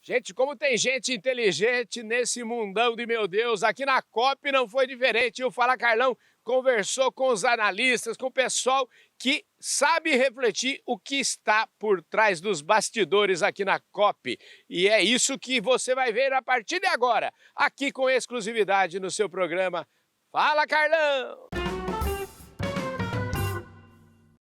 Gente, como tem gente inteligente nesse mundão de meu Deus, aqui na COP não foi diferente. O Fala Carlão conversou com os analistas, com o pessoal que sabe refletir o que está por trás dos bastidores aqui na COP. E é isso que você vai ver a partir de agora, aqui com exclusividade no seu programa Fala Carlão!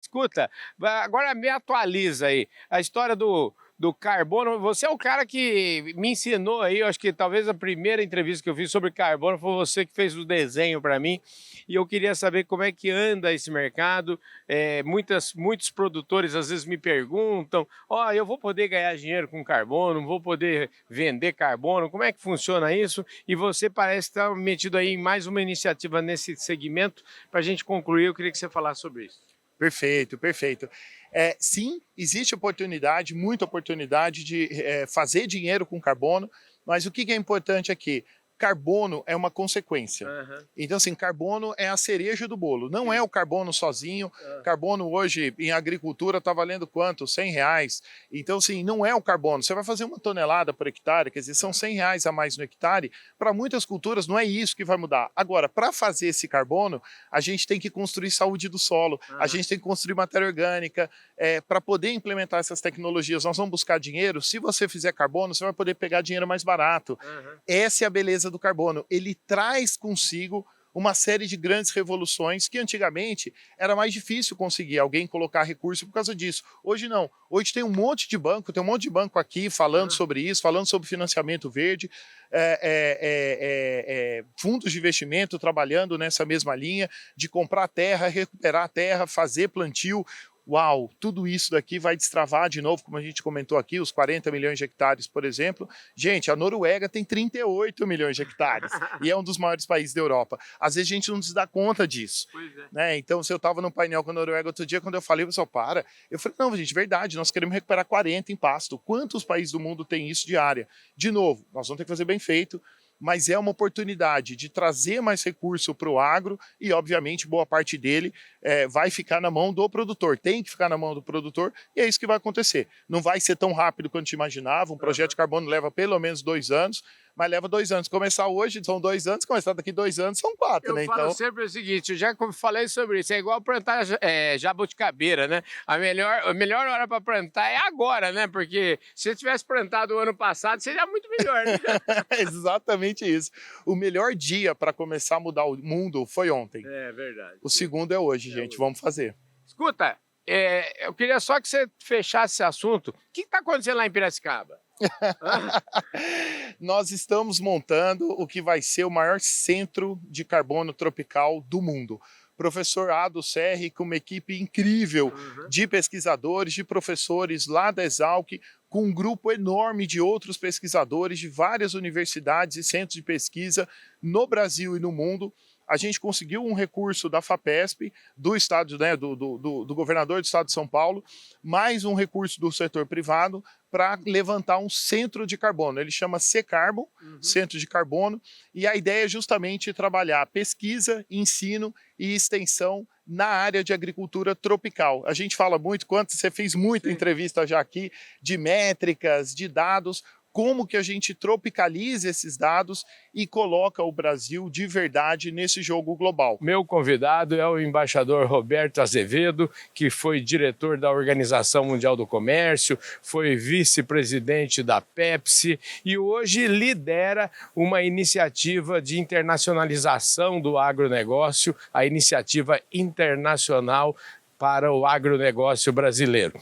Escuta, agora me atualiza aí, a história do carbono. Você é o cara que me ensinou aí, eu acho que talvez a primeira entrevista que eu fiz sobre carbono foi você que fez o desenho para mim, e eu queria saber como é que anda esse mercado. Muitos produtores às vezes me perguntam, eu vou poder ganhar dinheiro com carbono, vou poder vender carbono, como é que funciona isso? E você parece estar metido aí em mais uma iniciativa nesse segmento. Para a gente concluir, eu queria que você falasse sobre isso. Perfeito, perfeito. Sim, existe oportunidade, muita oportunidade de fazer dinheiro com carbono, mas o que é importante aqui? Carbono é uma consequência. Uhum. Então, assim, carbono é a cereja do bolo. Não é o carbono sozinho. Carbono hoje em agricultura está valendo quanto? R$100. Então, assim, não é o carbono. Você vai fazer 1 tonelada por hectare, quer dizer, são R$100 a mais no hectare. Para muitas culturas não é isso que vai mudar. Agora, para fazer esse carbono, a gente tem que construir saúde do solo, a gente tem que construir matéria orgânica. Para poder implementar essas tecnologias, nós vamos buscar dinheiro. Se você fizer carbono, você vai poder pegar dinheiro mais barato. Essa é a beleza do carbono. Ele traz consigo uma série de grandes revoluções que antigamente era mais difícil conseguir alguém colocar recurso por causa disso. Hoje não. Hoje tem um monte de banco, aqui falando sobre isso, falando sobre financiamento verde, fundos de investimento trabalhando nessa mesma linha de comprar terra, recuperar a terra, fazer plantio. Uau, tudo isso daqui vai destravar de novo, como a gente comentou aqui, os 40 milhões de hectares, por exemplo. Gente, a Noruega tem 38 milhões de hectares e é um dos maiores países da Europa. Às vezes a gente não se dá conta disso. Pois é. Né? Então, se eu estava no painel com a Noruega outro dia, quando eu falei, o pessoal, para. Eu falei, não, gente, verdade, nós queremos recuperar 40 em pasto. Quantos países do mundo têm isso de área? De novo, nós vamos ter que fazer bem feito, mas é uma oportunidade de trazer mais recurso para o agro e, obviamente, boa parte dele vai ficar na mão do produtor, tem que ficar na mão do produtor e é isso que vai acontecer. Não vai ser tão rápido quanto te imaginava, um projeto de carbono leva pelo menos 2 anos, mas leva 2 anos. Começar hoje são 2 anos, começar daqui 2 anos são 4, né? Eu falo sempre o seguinte, eu já falei sobre isso, é igual plantar jabuticabeira, né? A melhor hora para plantar é agora, né? Porque se você tivesse plantado o ano passado, seria muito melhor, né? Exatamente isso. O melhor dia para começar a mudar o mundo foi ontem. É verdade. O segundo é hoje, gente. hoje. Vamos fazer. Escuta, eu queria só que você fechasse esse assunto. O que está acontecendo lá em Piracicaba? Nós estamos montando o que vai ser o maior centro de carbono tropical do mundo. Professor Ado Serri, com uma equipe incrível de pesquisadores, de professores lá da Exalc, com um grupo enorme de outros pesquisadores de várias universidades e centros de pesquisa no Brasil e no mundo. A gente conseguiu um recurso da FAPESP, do estado, né, do governador do estado de São Paulo, mais um recurso do setor privado para levantar um centro de carbono. Ele chama C-Carbon, Centro de Carbono, e a ideia é justamente trabalhar pesquisa, ensino e extensão na área de agricultura tropical. A gente fala muito, você fez muita entrevista já aqui, de métricas, de dados, como que a gente tropicaliza esses dados e coloca o Brasil de verdade nesse jogo global. Meu convidado é o embaixador Roberto Azevedo, que foi diretor da Organização Mundial do Comércio, foi vice-presidente da Pepsi e hoje lidera uma iniciativa de internacionalização do agronegócio, a Iniciativa Internacional para o Agronegócio Brasileiro.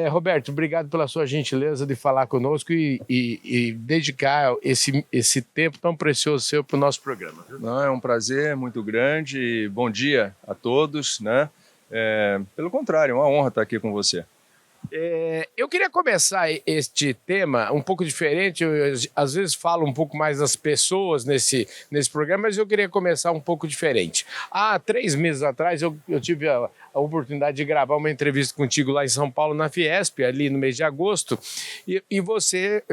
Roberto, obrigado pela sua gentileza de falar conosco e dedicar esse tempo tão precioso seu para o nosso programa. Não, é um prazer muito grande. Bom dia a todos, né? Pelo contrário, é uma honra estar aqui com você. Eu queria começar este tema um pouco diferente. Eu, às vezes falo um pouco mais das pessoas nesse programa, mas eu queria começar um pouco diferente. Há 3 meses atrás eu tive a oportunidade de gravar uma entrevista contigo lá em São Paulo, na Fiesp, ali no mês de agosto, e você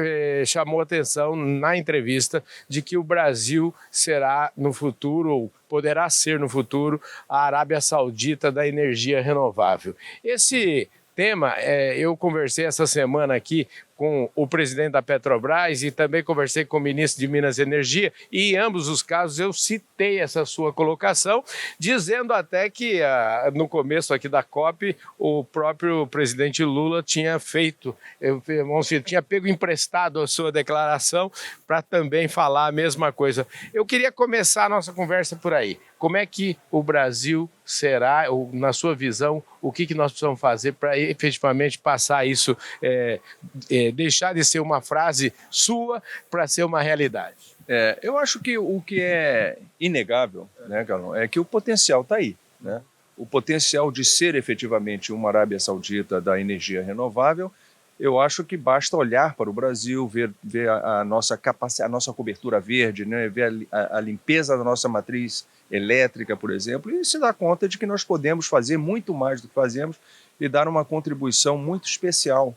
chamou atenção na entrevista de que o Brasil será no futuro, ou poderá ser no futuro, a Arábia Saudita da energia renovável. Esse tema, eu conversei essa semana aqui com o presidente da Petrobras e também conversei com o ministro de Minas e Energia, e em ambos os casos eu citei essa sua colocação, dizendo até que no começo aqui da COP, o próprio presidente Lula tinha feito, tinha pego emprestado a sua declaração para também falar a mesma coisa. Eu queria começar a nossa conversa por aí. Como é que o Brasil será, ou, na sua visão, o que nós precisamos fazer para efetivamente passar isso, deixar de ser uma frase sua para ser uma realidade? Eu acho que o que é inegável, né, Carlão, é que o potencial está aí, né? O potencial de ser efetivamente uma Arábia Saudita da energia renovável. Eu acho que basta olhar para o Brasil, ver a nossa capacidade, a nossa cobertura verde, né? Ver a limpeza da nossa matriz elétrica, por exemplo, e se dar conta de que nós podemos fazer muito mais do que fazemos e dar uma contribuição muito especial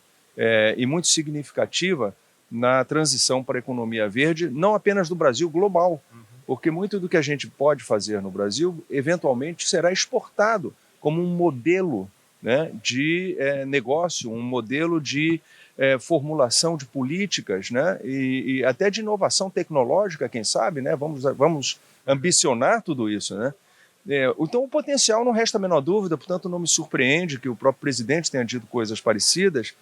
e muito significativa na transição para a economia verde, não apenas do Brasil, global, porque muito do que a gente pode fazer no Brasil, eventualmente, será exportado como um modelo, né, de negócio, um modelo de formulação de políticas, né, e até de inovação tecnológica, quem sabe, né, vamos ambicionar tudo isso, né? Então o potencial não resta a menor dúvida, portanto não me surpreende que o próprio presidente tenha dito coisas parecidas,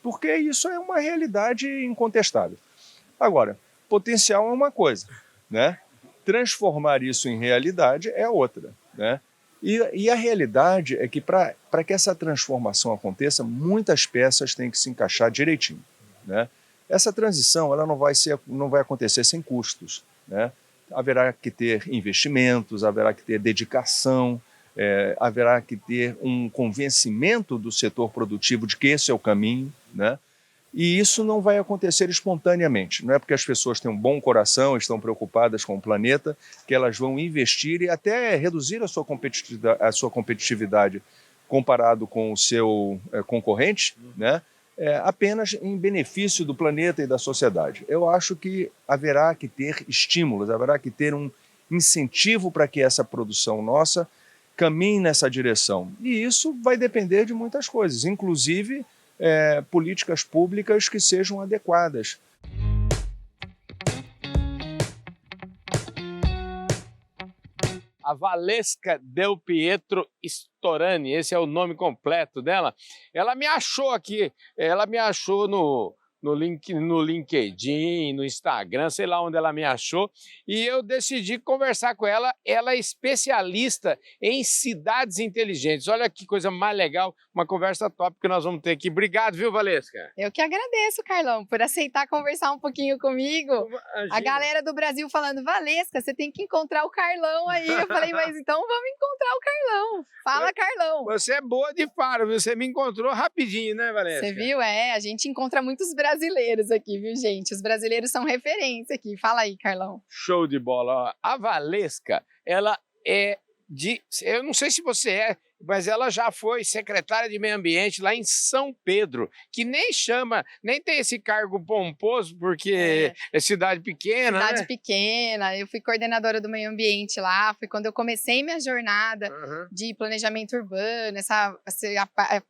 porque isso é uma realidade incontestável. Agora, potencial é uma coisa, né? Transformar isso em realidade é outra, né? E a realidade é que para que essa transformação aconteça, muitas peças têm que se encaixar direitinho, né? Essa transição ela não vai acontecer sem custos, né? Haverá que ter investimentos, haverá que ter dedicação, haverá que ter um convencimento do setor produtivo de que esse é o caminho, né? E isso não vai acontecer espontaneamente. Não é porque as pessoas têm um bom coração, estão preocupadas com o planeta, que elas vão investir e até reduzir a sua competitividade comparado com o seu concorrente, né? Apenas em benefício do planeta e da sociedade. Eu acho que haverá que ter estímulos, haverá que ter um incentivo para que essa produção nossa caminhe nessa direção. E isso vai depender de muitas coisas, inclusive políticas públicas que sejam adequadas. A Valesca Del Pietro Storani, esse é o nome completo dela, ela me achou aqui, ela me achou no LinkedIn, no Instagram, sei lá onde ela me achou, e eu decidi conversar com ela. Ela é especialista em cidades inteligentes. Olha que coisa mais legal, uma conversa top que nós vamos ter aqui. Obrigado, viu, Valesca? Eu que agradeço, Carlão, por aceitar conversar um pouquinho comigo. Imagina. A galera do Brasil falando, Valesca, você tem que encontrar o Carlão aí. Eu falei, mas então vamos encontrar o Carlão. Fala, Carlão. Você é boa de faro, viu? Você me encontrou rapidinho, né, Valesca? Você viu? A gente encontra muitos brasileiros aqui, viu, gente? Os brasileiros são referência aqui. Fala aí, Carlão. Show de bola. Ó, a Valesca, ela é eu não sei se você mas ela já foi secretária de Meio Ambiente lá em São Pedro, que nem tem esse cargo pomposo, porque é cidade pequena, Cidade né? pequena, eu fui coordenadora do meio ambiente lá, foi quando eu comecei minha jornada de planejamento urbano,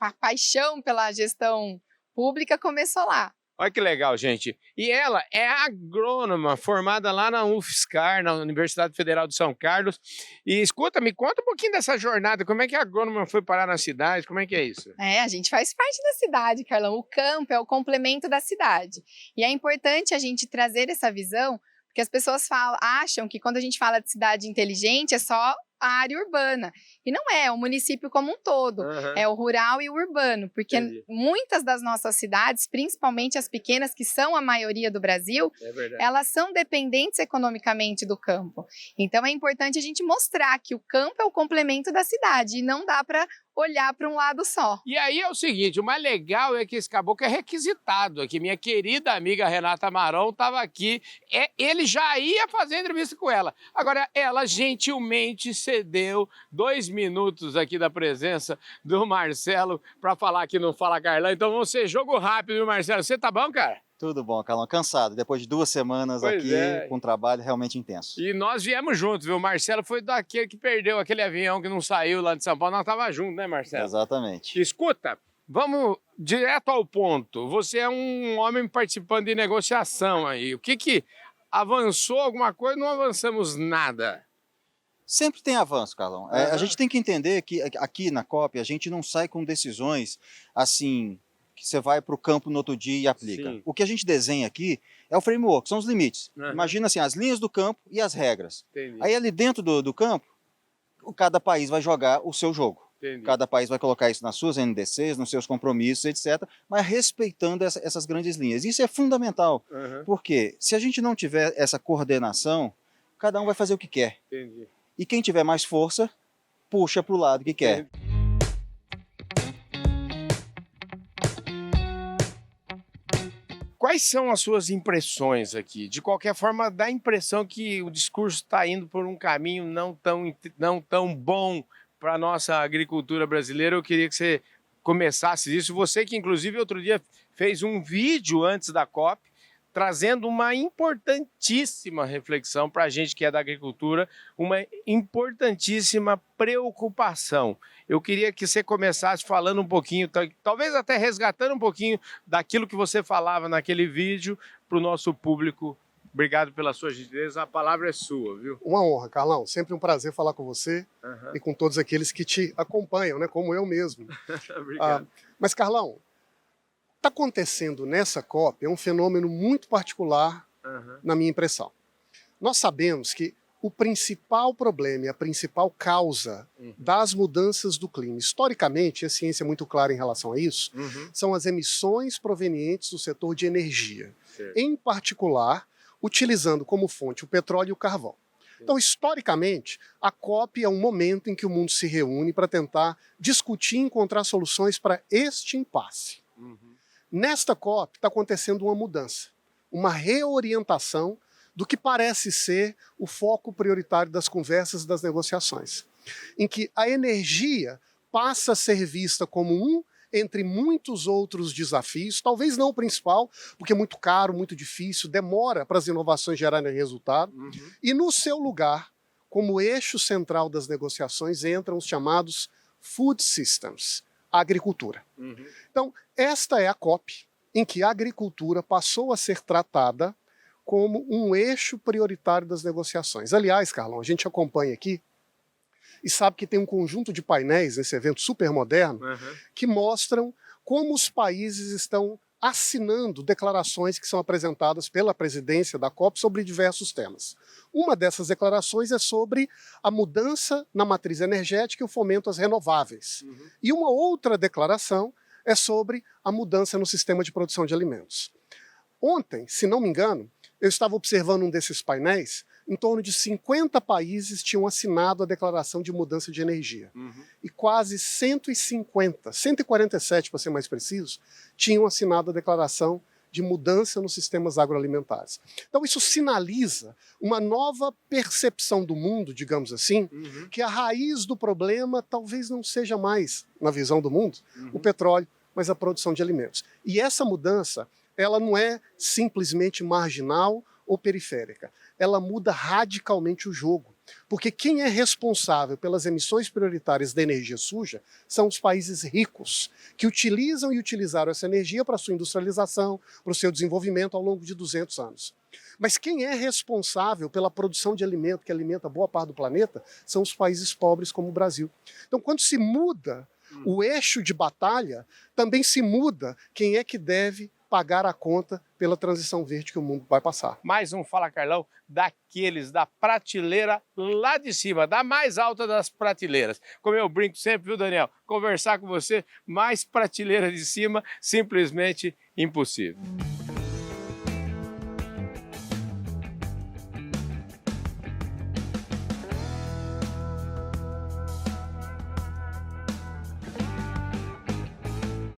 a paixão pela gestão pública começou lá. Olha que legal, gente. E ela é agrônoma, formada lá na UFSCar, na Universidade Federal de São Carlos. E escuta, me conta um pouquinho dessa jornada. Como é que a agrônoma foi parar na cidade? Como é que é isso? A gente faz parte da cidade, Carlão. O campo é o complemento da cidade. E é importante a gente trazer essa visão, porque as pessoas acham que quando a gente fala de cidade inteligente é só a área urbana. E não é o município como um todo. É o rural e o urbano. Porque muitas das nossas cidades, principalmente as pequenas, que são a maioria do Brasil, elas são dependentes economicamente do campo. Então é importante a gente mostrar que o campo é o complemento da cidade e não dá para olhar para um lado só. E aí é o seguinte, o mais legal é que esse caboclo é requisitado aqui. Minha querida amiga Renata Marão estava aqui, ele já ia fazer entrevista com ela. Agora, ela gentilmente cedeu 2 minutos aqui da presença do Marcelo para falar que não fala Carlão. Então vamos ser jogo rápido, viu, Marcelo? Você tá bom, cara? Tudo bom, Carlão. Cansado, depois de 2 semanas com um trabalho realmente intenso. E nós viemos juntos, viu? O Marcelo foi daquele que perdeu aquele avião que não saiu lá de São Paulo. Nós tava juntos, né, Marcelo? Exatamente. Escuta, Vamos direto ao ponto. Você é um homem participando de negociação aí. O que avançou alguma coisa? Não avançamos nada. Sempre tem avanço, Carlão. A gente tem que entender que aqui na COP a gente não sai com decisões assim, que você vai para o campo no outro dia e aplica. Sim. O que a gente desenha aqui é o framework, são os limites. Imagina assim, as linhas do campo e as regras. Entendi. Aí ali dentro do campo, cada país vai jogar o seu jogo. Entendi. Cada país vai colocar isso nas suas NDCs, nos seus compromissos, etc., mas respeitando essas grandes linhas. Isso é fundamental, porque se a gente não tiver essa coordenação, cada um vai fazer o que quer. Entendi. E quem tiver mais força, puxa para o lado que quer. Quais são as suas impressões aqui? De qualquer forma, dá a impressão que o discurso está indo por um caminho não tão bom para a nossa agricultura brasileira. Eu queria que você começasse isso. Você que, inclusive, outro dia fez um vídeo antes da COP, trazendo uma importantíssima reflexão para a gente que é da agricultura, uma importantíssima preocupação. Eu queria que você começasse falando um pouquinho, talvez até resgatando um pouquinho daquilo que você falava naquele vídeo para o nosso público. Obrigado pela sua gentileza, a palavra é sua, viu? Uma honra, Carlão. Sempre um prazer falar com você e com todos aqueles que te acompanham, né? Como eu mesmo. Obrigado. Mas, Carlão, o que está acontecendo nessa COP é um fenômeno muito particular, na minha impressão. Nós sabemos que o principal problema e a principal causa das mudanças do clima, historicamente, a ciência é muito clara em relação a isso, são as emissões provenientes do setor de energia. Certo. Em particular, utilizando como fonte o petróleo e o carvão. Então, historicamente, a COP é um momento em que o mundo se reúne para tentar discutir e encontrar soluções para este impasse. Nesta COP está acontecendo uma mudança, uma reorientação do que parece ser o foco prioritário das conversas e das negociações, em que a energia passa a ser vista como um entre muitos outros desafios, talvez não o principal, porque é muito caro, muito difícil, demora para as inovações gerarem resultado, e no seu lugar, como eixo central das negociações, entram os chamados food systems, a agricultura. Então, esta é a COP, em que a agricultura passou a ser tratada como um eixo prioritário das negociações. Aliás, Carlão, a gente acompanha aqui e sabe que tem um conjunto de painéis nesse evento super moderno que mostram como os países estão assinando declarações que são apresentadas pela presidência da COP sobre diversos temas. Uma dessas declarações é sobre a mudança na matriz energética e o fomento às renováveis. E uma outra declaração é sobre a mudança no sistema de produção de alimentos. Ontem, se não me engano, eu estava observando um desses painéis, em torno de 50 países tinham assinado a Declaração de Mudança de Energia. E quase 147 para ser mais preciso, tinham assinado a Declaração de Mudança nos Sistemas Agroalimentares. Então isso sinaliza uma nova percepção do mundo, digamos assim, que a raiz do problema talvez não seja mais, na visão do mundo, o petróleo, mas a produção de alimentos. E essa mudança, ela não é simplesmente marginal ou periférica. Ela muda radicalmente o jogo. Porque quem é responsável pelas emissões prioritárias da energia suja são os países ricos, que utilizam e utilizaram essa energia para a sua industrialização, para o seu desenvolvimento ao longo de 200 anos. Mas quem é responsável pela produção de alimento, que alimenta boa parte do planeta, são os países pobres como o Brasil. Então, quando se muda o eixo de batalha, também se muda quem é que deve pagar a conta pela transição verde que o mundo vai passar. Mais um Fala Carlão daqueles da prateleira lá de cima, da mais alta das prateleiras. Como eu brinco sempre, viu, Daniel? Conversar com você, mais prateleira de cima, simplesmente impossível.